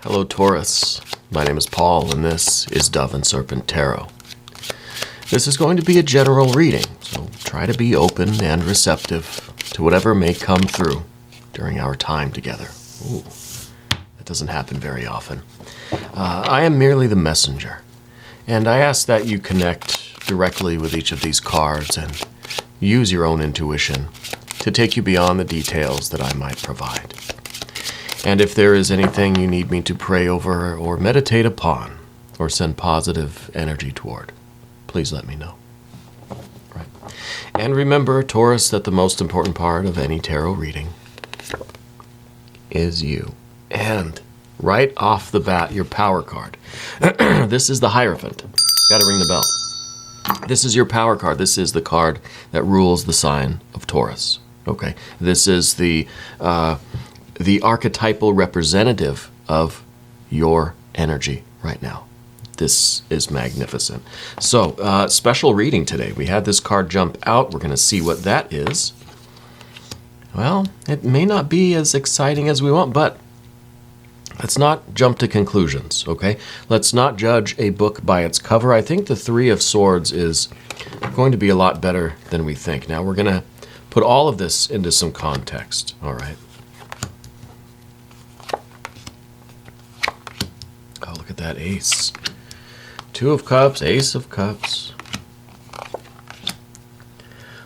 Hello Taurus, my name is Paul and this is Dove and Serpent Tarot. This is going to be a general reading, so try to be open and receptive to whatever may come through during our time together. Ooh, that doesn't happen very often. I am merely the messenger, and I ask that you connect directly with each of these cards and use your own intuition to take you beyond the details that I might provide. And if there is anything you need me to pray over or meditate upon or send positive energy toward, please let me know. Right. And remember, Taurus, that the most important part of any tarot reading is you. And right off the bat, your power card. This is the Hierophant. Gotta ring the bell. This is your power card. This is the card that rules the sign of Taurus. Okay. This is the archetypal representative of your energy right now. This is magnificent. So, special reading today. We had this card jump out. We're going to see what that is. Well, it may not be as exciting as we want, but let's not jump to conclusions, okay? Let's not judge a book by its cover. I think the Three of Swords is going to be a lot better than we think. Now, we're going to put all of this into some context, all right? Oh, look at that ace. Two of Cups, Ace of Cups.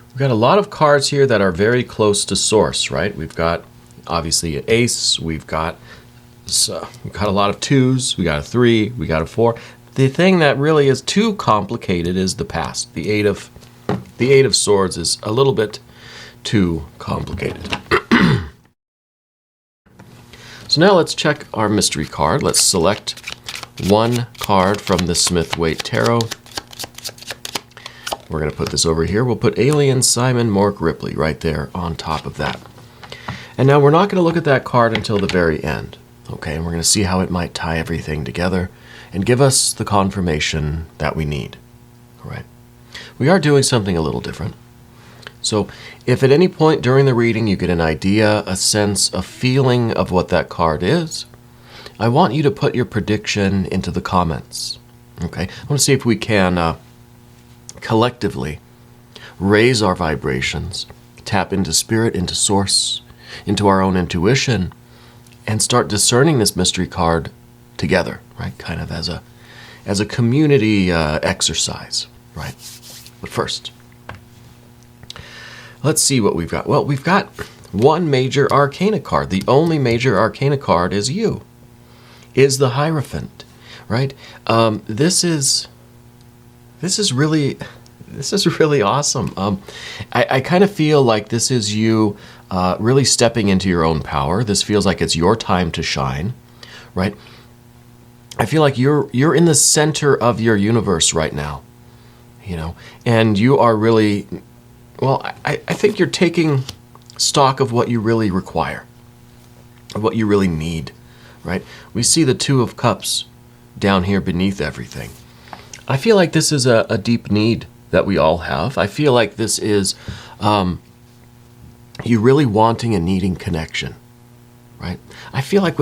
We've got a lot of cards here that are very close to source, right? We've got, obviously, an ace. We've got a lot of twos. We got a 3. We got a 4. The thing that really is too complicated is the past. The Eight of Swords is a little bit too complicated. So now let's check our mystery card. Let's select one card from the Smith-Waite Tarot. We're going to put this over here. We'll put Alien Simon Mork Ripley right there on top of that. And now we're not going to look at that card until the very end. Okay, and we're going to see how it might tie everything together and give us the confirmation that we need. All right. We are doing something a little different. So if at any point during the reading you get an idea, a sense, a feeling of what that card is, I want you to put your prediction into the comments. Okay? I want to see if we can collectively raise our vibrations, tap into spirit, into source, into our own intuition, and start discerning this mystery card together, right? Kind of as a community exercise, right? But first, let's see what we've got. Well, we've got one major arcana card. The only major arcana card is you, is the Hierophant, right? This is really awesome. I kind of feel like this is you really stepping into your own power. This feels like it's your time to shine, right? I feel like you're in the center of your universe right now, you know, and you are really, well, I think you're taking stock of what you really require, of what you really need, right? We see the Two of Cups down here beneath everything. I feel like this is a deep need that we all have. I feel like this is you really wanting and needing connection, right? I feel like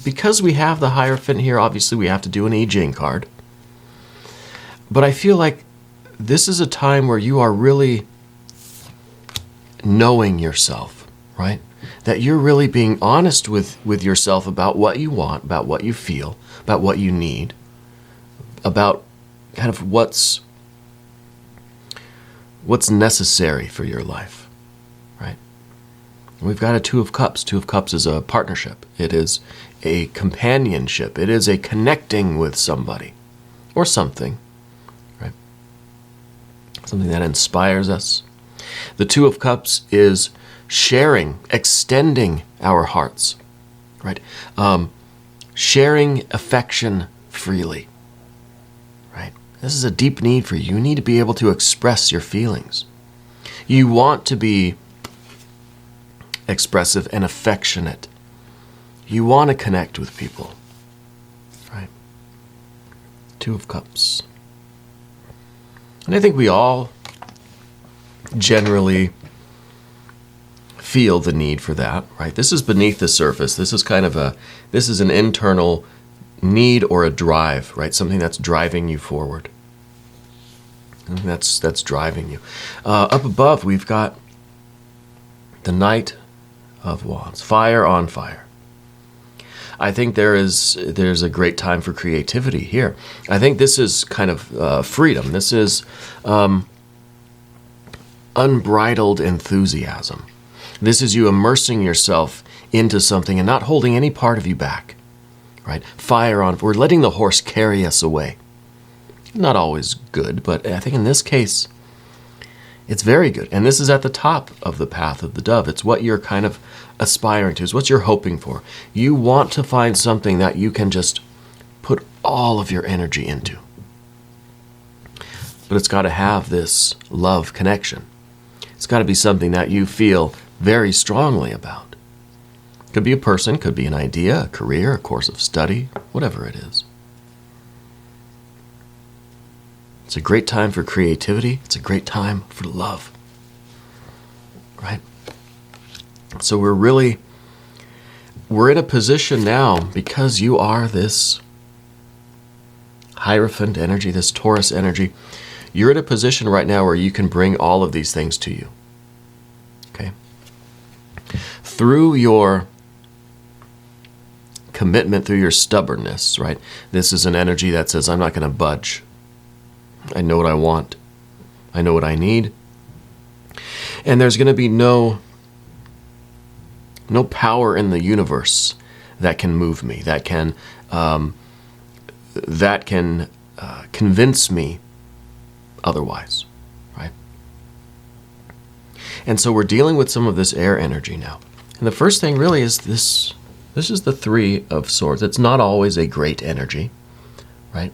because we have the Hierophant here, obviously we have to do an Jing card. But I feel like this is a time where you are really knowing yourself, right? That you're really being honest with yourself about what you want, about what you feel, about what you need, about kind of what's necessary for your life, right? We've got a Two of Cups. Two of Cups is a partnership. It is a companionship. It is a connecting with somebody or something, right? Something that inspires us. The Two of Cups is sharing, extending our hearts, right? Sharing affection freely, right? This is a deep need for you. You need to be able to express your feelings. You want to be expressive and affectionate. You want to connect with people, right? Two of Cups. And I think we all generally feel the need for that, right? This is beneath the surface. This is this is an internal need or a drive, right? Something that's driving you forward. Something that's driving you. Up above, we've got the Knight of Wands, fire on fire. I think there's a great time for creativity here. I think this is kind of freedom. This is unbridled enthusiasm. This is you immersing yourself into something and not holding any part of you back, right? Fire on, we're letting the horse carry us away. Not always good, but I think in this case, it's very good. And this is at the top of the path of the dove. It's what you're kind of aspiring to. It's what you're hoping for. You want to find something that you can just put all of your energy into. But it's got to have this love connection. It's got to be something that you feel very strongly about. Could be a person, could be an idea, a career, a course of study, whatever it is. It's a great time for creativity. It's a great time for love, right? So we're in a position now, because you are this Hierophant energy, this Taurus energy, you're in a position right now where you can bring all of these things to you, okay? Through your commitment, through your stubbornness, right? This is an energy that says, I'm not going to budge. I know what I want. I know what I need. And there's going to be no power in the universe that can move me, that can convince me otherwise, right? And so we're dealing with some of this air energy now. And the first thing really is this is the Three of Swords. It's not always a great energy, right?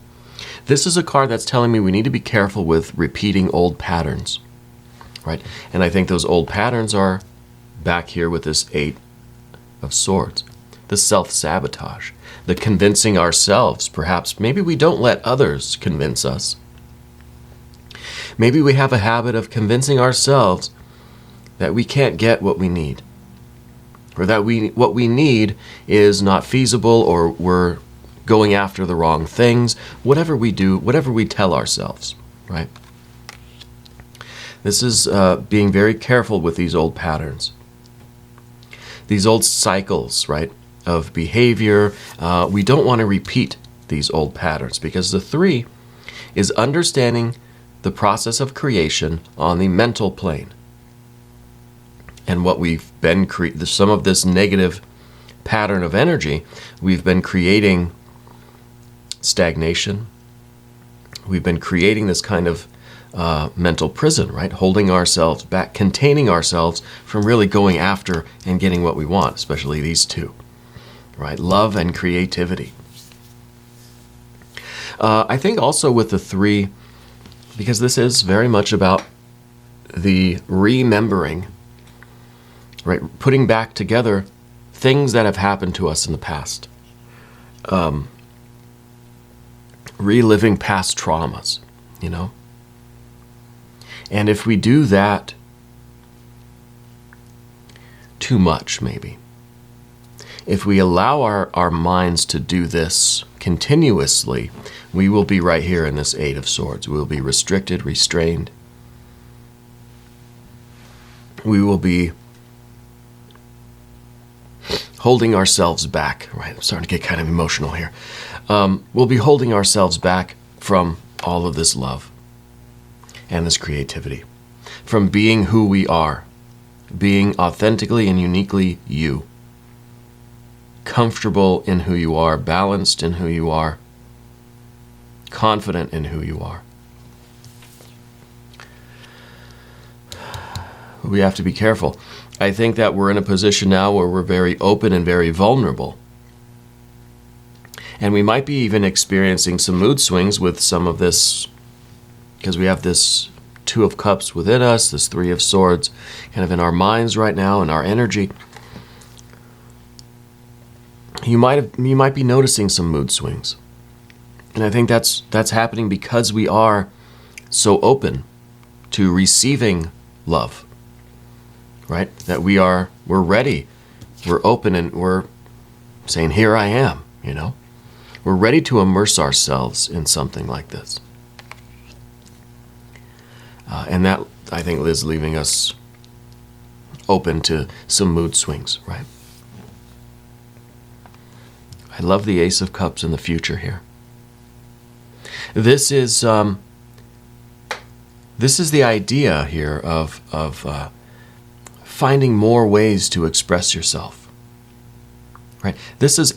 This is a card that's telling me we need to be careful with repeating old patterns, right? And I think those old patterns are back here with this Eight of Swords. The self-sabotage, the convincing ourselves, perhaps. Maybe we don't let others convince us. Maybe we have a habit of convincing ourselves that we can't get what we need, or that what we need is not feasible, or we're going after the wrong things, whatever we do, whatever we tell ourselves, right? This is being very careful with these old patterns, these old cycles, right, of behavior. We don't want to repeat these old patterns, because the Three is understanding the process of creation on the mental plane. And what we've been some of this negative pattern of energy, we've been creating stagnation. We've been creating this kind of mental prison, right? Holding ourselves back, containing ourselves from really going after and getting what we want, especially these two, right? Love and creativity. I think also with the Three, because this is very much about the remembering, right? Putting back together things that have happened to us in the past. Reliving past traumas, you know? And if we do that too much, maybe, if we allow our minds to do this continuously, we will be right here in this Eight of Swords. We will be restricted, restrained. We will be holding ourselves back, right? I'm starting to get kind of emotional here. We'll be holding ourselves back from all of this love and this creativity, from being who we are, being authentically and uniquely you, comfortable in who you are, balanced in who you are, confident in who you are. We have to be careful. I think that we're in a position now where we're very open and very vulnerable. And we might be even experiencing some mood swings with some of this, because we have this Two of Cups within us, this Three of Swords kind of in our minds right now, in our energy. You might be noticing some mood swings. And I think that's happening because we are so open to receiving love, right? That we're ready, we're open, and we're saying, here I am, you know? We're ready to immerse ourselves in something like this. And that, I think, is leaving us open to some mood swings, right? I love the Ace of Cups in the future here. This is the idea here of finding more ways to express yourself. Right? This is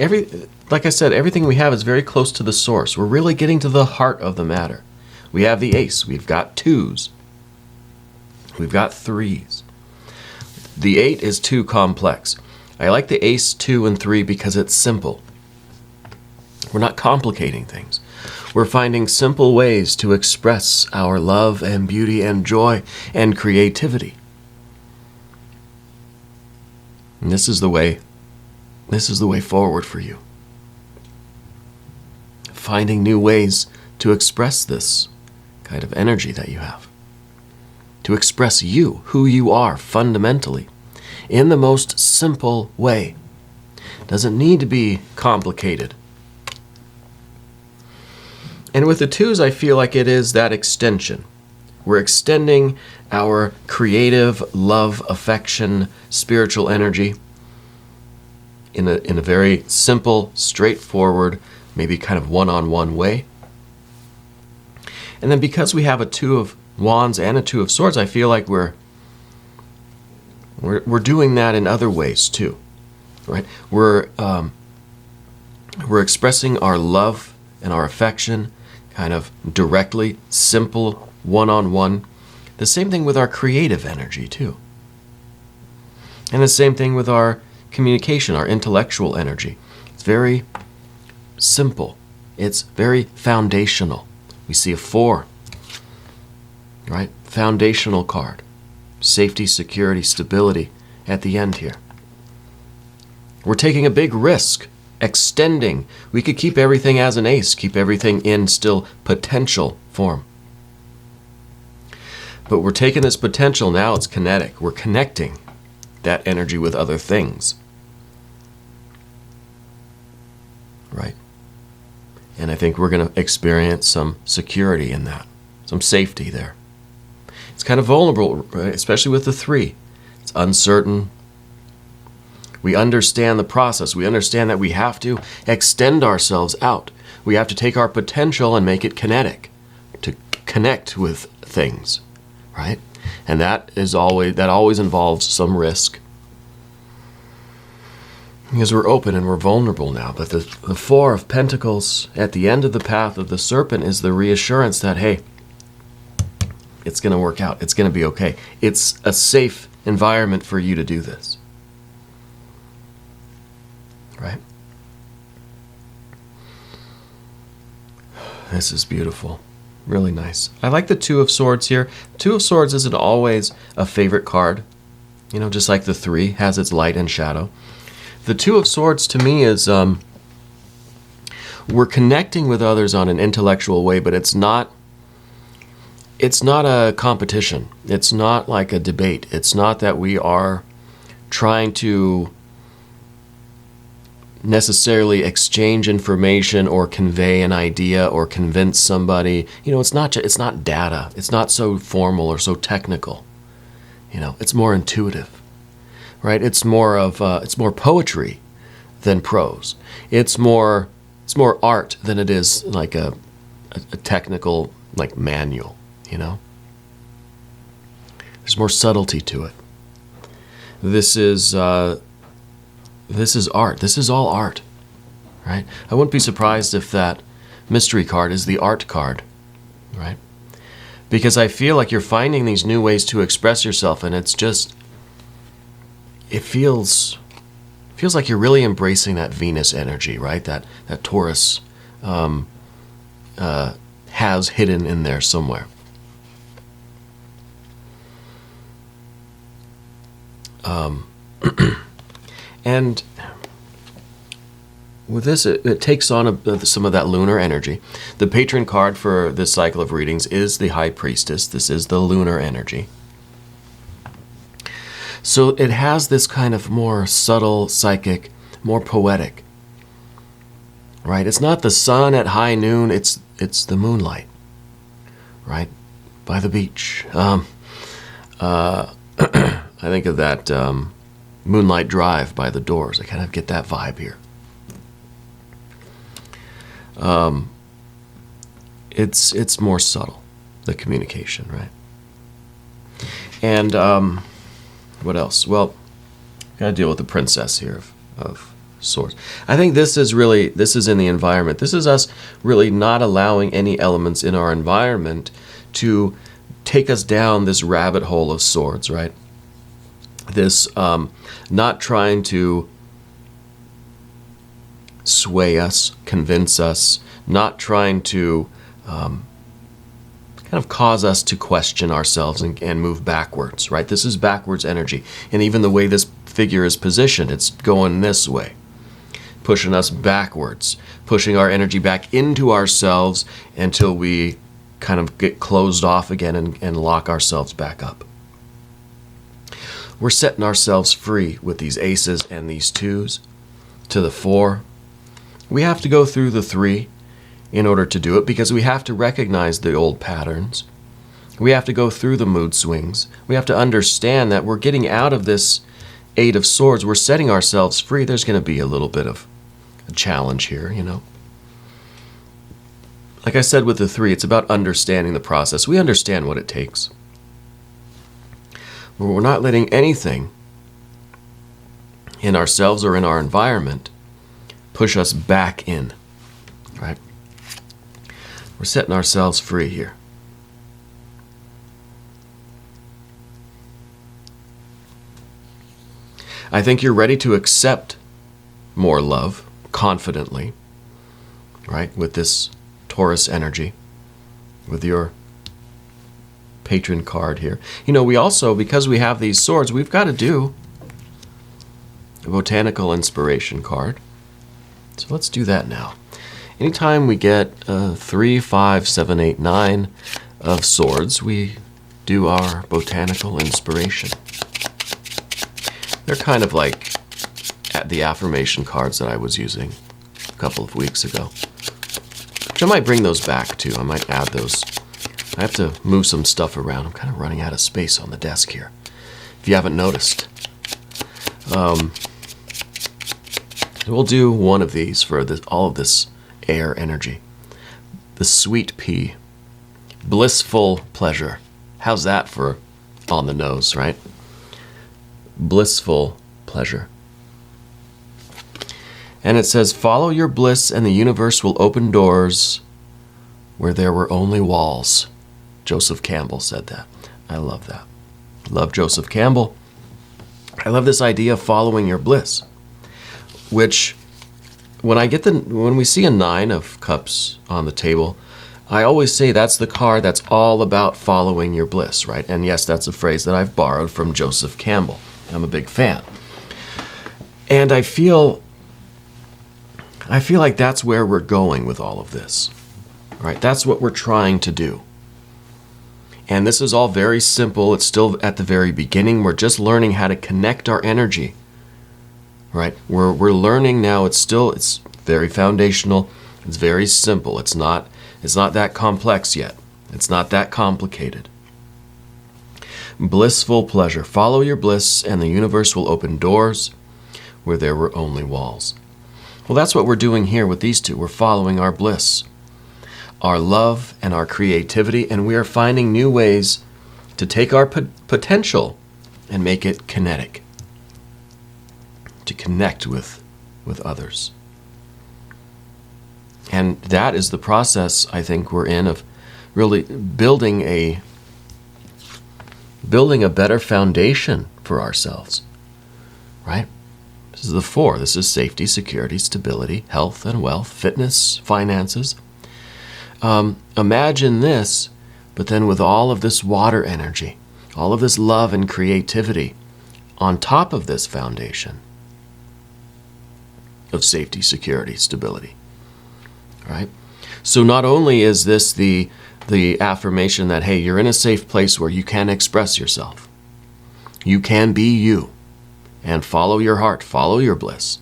like I said, everything we have is very close to the source. We're really getting to the heart of the matter. We have the Ace. We've got 2s. We've got 3s. The 8 is too complex. I like the Ace, 2, and 3 because it's simple. We're not complicating things. We're finding simple ways to express our love and beauty and joy and creativity. And this is the way forward for you. Finding new ways to express this kind of energy that you have. To express you, who you are fundamentally, in the most simple way. Doesn't need to be complicated. And with the 2s, I feel like it is that extension. We're extending our creative love, affection, spiritual energy in a very simple, straightforward, maybe kind of one-on-one way. And then because we have a 2 of Wands and a 2 of Swords, I feel like we're doing that in other ways too, right? We're expressing our love and our affection kind of directly, simple, one-on-one. The same thing with our creative energy too. And the same thing with our communication, our intellectual energy. It's very simple. It's very foundational. We see a 4, right? Foundational card. Safety, security, stability at the end here. We're taking a big risk, extending. We could keep everything as an Ace, keep everything in still potential form. But we're taking this potential, now it's kinetic. We're connecting that energy with other things. Right? And I think we're going to experience some security in that, some safety there. It's kind of vulnerable, right? Especially with the 3. It's uncertain. We understand the process. We understand that we have to extend ourselves out. We have to take our potential and make it kinetic, to connect with things, right? And that always involves some risk. Because we're open and we're vulnerable now. But the 4 of Pentacles at the end of the path of the Serpent is the reassurance that, hey, it's going to work out. It's going to be okay. It's a safe environment for you to do this. Right? This is beautiful. Really nice. I like the 2 of Swords here. 2 of Swords isn't always a favorite card. You know, just like the 3 has its light and shadow. The 2 of Swords to me is we're connecting with others on an intellectual way, but it's not a competition. It's not like a debate. It's not that we are trying to necessarily exchange information or convey an idea or convince somebody. You know, it's not data. It's not so formal or so technical. You know, it's more intuitive, right? It's more poetry than prose. It's more art than it is like a technical like manual. You know, there's more subtlety to it. This is art. This is all art, right? I wouldn't be surprised if that mystery card is the art card, right? Because I feel like you're finding these new ways to express yourself, and it feels like you're really embracing that Venus energy, right? That Taurus has hidden in there somewhere. And with this, it takes on some of that lunar energy. The patron card for this cycle of readings is the High Priestess. This is the lunar energy. So it has this kind of more subtle, psychic, more poetic, right? It's not the sun at high noon, it's the moonlight, right? By the beach. I think of that Moonlight Drive by the Doors. I kind of get that vibe here. It's more subtle, the communication, right? And what else? Well, got to deal with the princess here of swords. I think this is in the environment. This is us really not allowing any elements in our environment to take us down this rabbit hole of swords, right? This not trying to sway us, convince us, not trying to kind of cause us to question ourselves and move backwards, right? This is backwards energy. And even the way this figure is positioned, it's going this way, pushing us backwards, pushing our energy back into ourselves until we kind of get closed off again and lock ourselves back up. We're setting ourselves free with these aces and these twos to the 4. We have to go through the 3 in order to do it, because we have to recognize the old patterns. We have to go through the mood swings. We have to understand that we're getting out of this 8 of Swords. We're setting ourselves free. There's going to be a little bit of a challenge here, you know. Like I said with the 3, it's about understanding the process. We understand what it takes. But we're not letting anything in ourselves or in our environment push us back in, right? We're setting ourselves free here. I think you're ready to accept more love confidently, right? With this Taurus energy, with your patron card here. You know, we also, because we have these swords, we've got to do a botanical inspiration card. So let's do that now. Anytime we get 3, 5, 7, 8, 9 of swords, we do our botanical inspiration. They're kind of like the affirmation cards that I was using a couple of weeks ago. Which I might bring those back too. I might add those. I have to move some stuff around. I'm kind of running out of space on the desk here, if you haven't noticed. We'll do one of these for all of this air energy. The sweet pea. Blissful pleasure. How's that for on the nose, right? Blissful pleasure. And it says, follow your bliss and the universe will open doors where there were only walls. Joseph Campbell said that. I love that. Love Joseph Campbell. I love this idea of following your bliss, which when we see a 9 of cups on the table, I always say that's the card that's all about following your bliss, right? And yes, that's a phrase that I've borrowed from Joseph Campbell. I'm a big fan. And I feel like that's where we're going with all of this, right? That's what we're trying to do. And this is all very simple. It's still at the very beginning. We're just learning how to connect our energy, right? We're learning now. It's very foundational. It's very simple. It's not that complex yet. It's not that complicated. Blissful pleasure. Follow your bliss and the universe will open doors where there were only walls. Well, that's what we're doing here with these two. We're following our bliss, our love, and our creativity, and we are finding new ways to take our potential and make it kinetic, to connect with others. And that is the process I think we're in of really building a better foundation for ourselves, right? This is the 4. This is safety, security, stability, health and wealth, fitness, finances. Imagine this, but then with all of this water energy, all of this love and creativity on top of this foundation of safety, security, stability, right? So not only is this the affirmation that, hey, you're in a safe place where you can express yourself, You can be you and follow your heart, follow your bliss.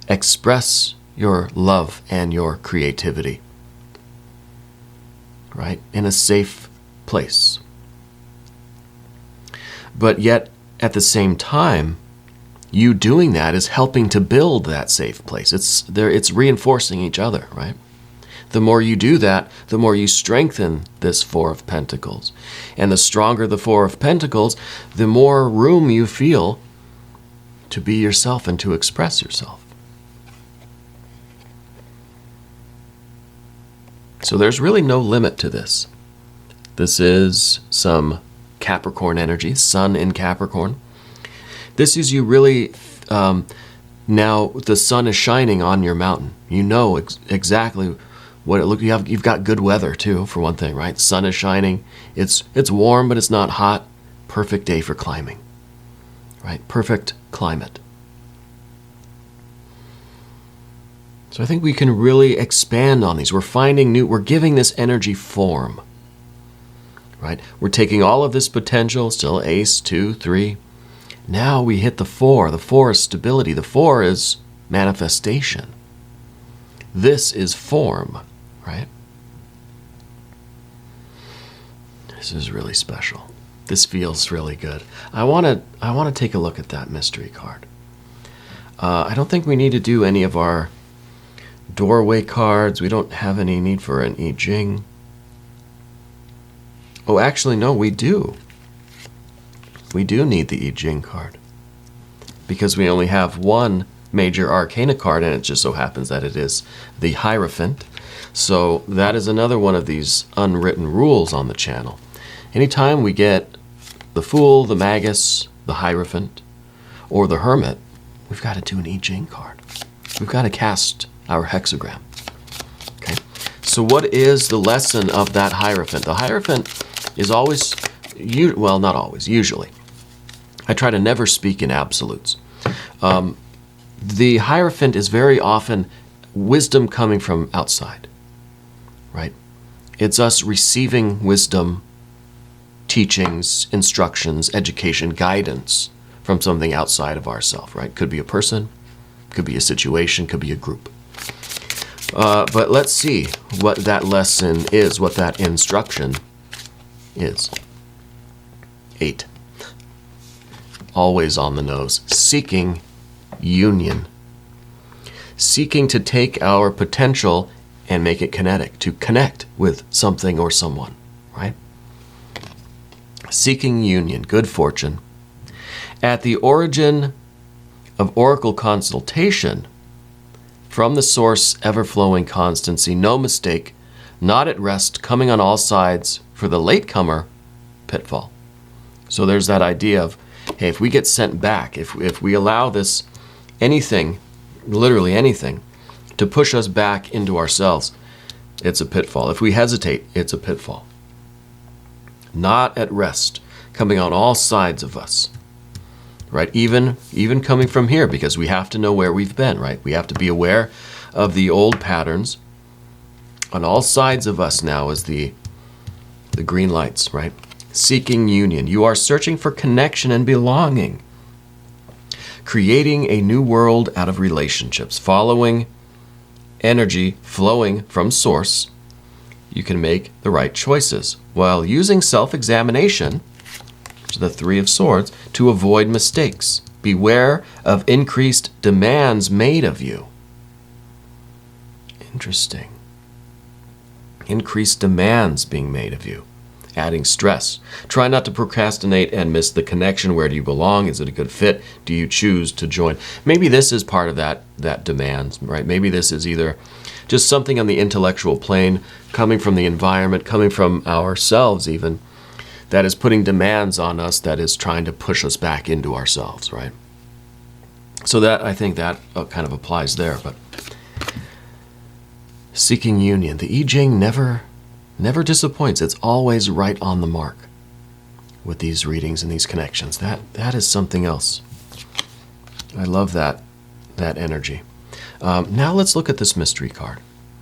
Express your love and your creativity, right? In a safe place. But yet, at the same time, you doing that is helping to build that safe place. It's reinforcing each other, right? The more you do that, the more you strengthen this Four of Pentacles. And the stronger the Four of Pentacles, the more room you feel to be yourself and to express yourself. So there's really no limit to this. This is some Capricorn energy, Sun in Capricorn. This is you really, now the sun is shining on your mountain. You know exactly what it looks like. You've got good weather too, for one thing, right? Sun is shining. It's warm, but it's not hot. Perfect day for climbing, right? Perfect climate. So I think we can really expand on these. We're giving this energy form, right? We're taking all of this potential, still ace, 2, 3. Now we hit the 4. The 4 is stability. The 4 is manifestation. This is form, right? This is really special. This feels really good. I want to take a look at that mystery card. I don't think we need to do any of our doorway cards. We don't have any need for an I Ching. Oh, actually, no, we do. We do need the I Ching card because we only have one major arcana card, and it just so happens that it is the Hierophant. So that is another one of these unwritten rules on the channel. Anytime we get the Fool, the Magus, the Hierophant, or the Hermit, we've got to do an I Ching card. We've got to cast our hexagram. Okay. So what is the lesson of that Hierophant? The Hierophant is always, well, not always, usually. I try to never speak in absolutes. The Hierophant is very often wisdom coming from outside, right? It's us receiving wisdom, teachings, instructions, education, guidance from something outside of ourselves, right? Could be a person, could be a situation, could be a group. But let's see what that lesson is, what that instruction is. 8. Always on the nose. Seeking union. Seeking to take our potential and make it kinetic, to connect with something or someone, right? Seeking union, good fortune. At the origin of oracle consultation, from the source, ever-flowing constancy, no mistake, not at rest, coming on all sides, for the latecomer, pitfall. So there's that idea of, hey, if we get sent back, if we allow this anything, literally anything, to push us back into ourselves, it's a pitfall. If we hesitate, it's a pitfall. Not at rest, coming on all sides of us. Right, even coming from here, because we have to know where we've been, right? We have to be aware of the old patterns. On all sides of us now is the green lights, right? Seeking union. You are searching for connection and belonging. Creating a new world out of relationships. Following energy flowing from source, you can make the right choices while using self-examination, the 3 of Swords, to avoid mistakes. Beware of increased demands made of you. Interesting. Increased demands being made of you. Adding stress. Try not to procrastinate and miss the connection. Where do you belong? Is it a good fit? Do you choose to join? Maybe this is part of that demand, right? Maybe this is either just something on the intellectual plane, coming from the environment, coming from ourselves even, that is putting demands on us, that is trying to push us back into ourselves, right? So that, I think that kind of applies there. But seeking union. The I Ching never disappoints. It's always right on the mark with these readings and these connections. That is something else. I love that energy. Now let's look at this mystery card.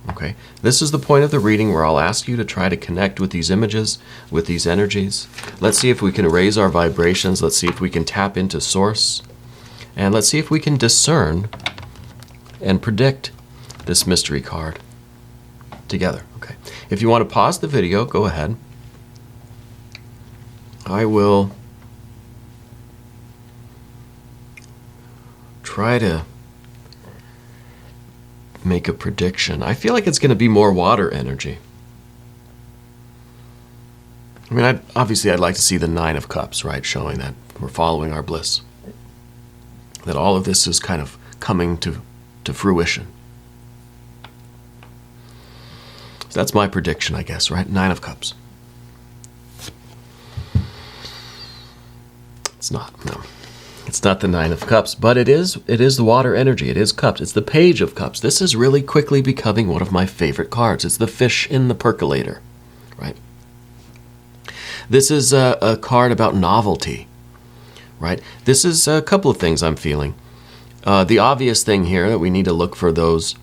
Okay, this is the point of the reading where I'll ask you to try to connect with these images, with these energies. Let's see if we can raise our vibrations. Let's see if we can tap into source. And let's see if we can discern and predict this mystery card together. Okay, if you want to pause the video, go ahead. I will try to make a prediction. I feel like it's going to be more water energy. I mean, obviously I'd like to see the Nine of Cups, right? Showing that we're following our bliss. That all of this is kind of coming to fruition. So that's my prediction, I guess, right? Nine of Cups. It's not, no. It's not the Nine of Cups, but it is the water energy. It is cups. It's the Page of Cups. This is really quickly becoming one of my favorite cards. It's the fish in the percolator, right? This is a card about novelty, right? This is a couple of things I'm feeling. The obvious thing here that we need to look for those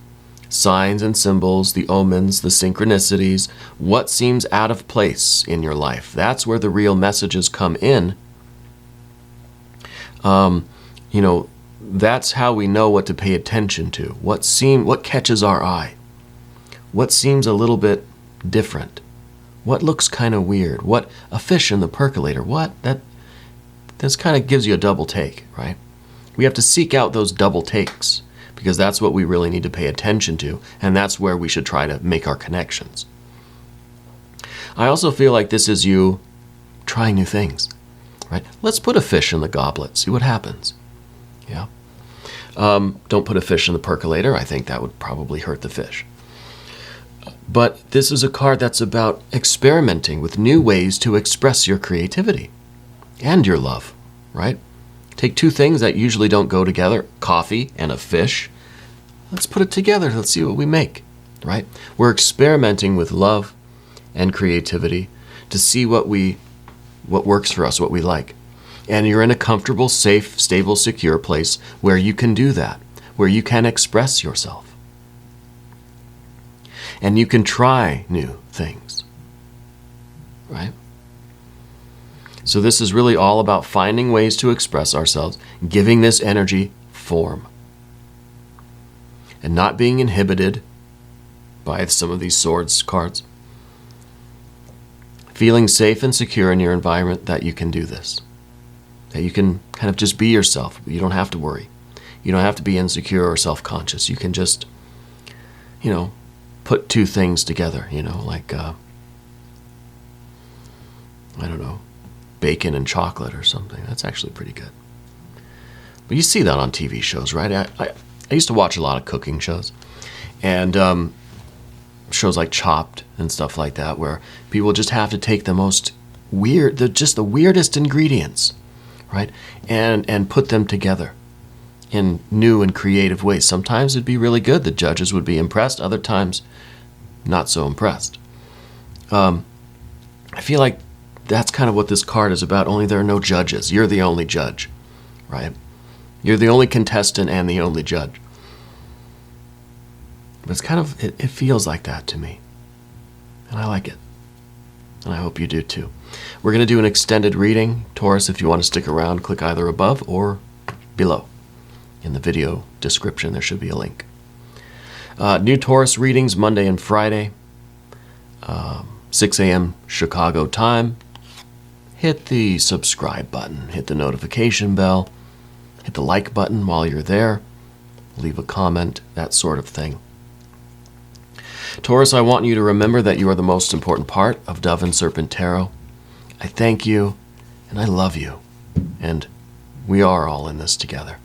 signs and symbols, the omens, the synchronicities, what seems out of place in your life. That's where the real messages come in. You know, that's how we know what to pay attention to. What catches our eye? What seems a little bit different? What looks kind of weird? What a fish in the percolator? What this kind of gives you a double take, right? We have to seek out those double takes because that's what we really need to pay attention to, and that's where we should try to make our connections. I also feel like this is you trying new things. Right? Let's put a fish in the goblet, see what happens. Yeah. Don't put a fish in the percolator. I think that would probably hurt the fish. But this is a card that's about experimenting with new ways to express your creativity and your love, right? Take two things that usually don't go together, coffee and a fish. Let's put it together. Let's see what we make, right? We're experimenting with love and creativity to see what works for us, what we like. And you're in a comfortable, safe, stable, secure place where you can do that, where you can express yourself. And you can try new things, right? So this is really all about finding ways to express ourselves, giving this energy form, and not being inhibited by some of these swords cards. Feeling safe and secure in your environment that you can do this. That you can kind of just be yourself. You don't have to worry. You don't have to be insecure or self-conscious. You can just, you know, put two things together, you know, like, I don't know, bacon and chocolate or something. That's actually pretty good. But you see that on TV shows, right? I used to watch a lot of cooking shows. And shows like Chopped and stuff like that, where people just have to take the most weird, just the weirdest ingredients, right, and put them together in new and creative ways. Sometimes it'd be really good. The judges would be impressed. Other times, not so impressed. I feel like that's kind of what this card is about, only there are no judges. You're the only judge, right? You're the only contestant and the only judge. But it's kind of, it feels like that to me. And I like it. And I hope you do too. We're going to do an extended reading. Taurus, if you want to stick around, click either above or below. In the video description, there should be a link. New Taurus readings Monday and Friday, 6 a.m. Chicago time. Hit the subscribe button, hit the notification bell, hit the like button while you're there, leave a comment, that sort of thing. Taurus, I want you to remember that you are the most important part of Dove and Serpent Tarot. I thank you, and I love you, and we are all in this together.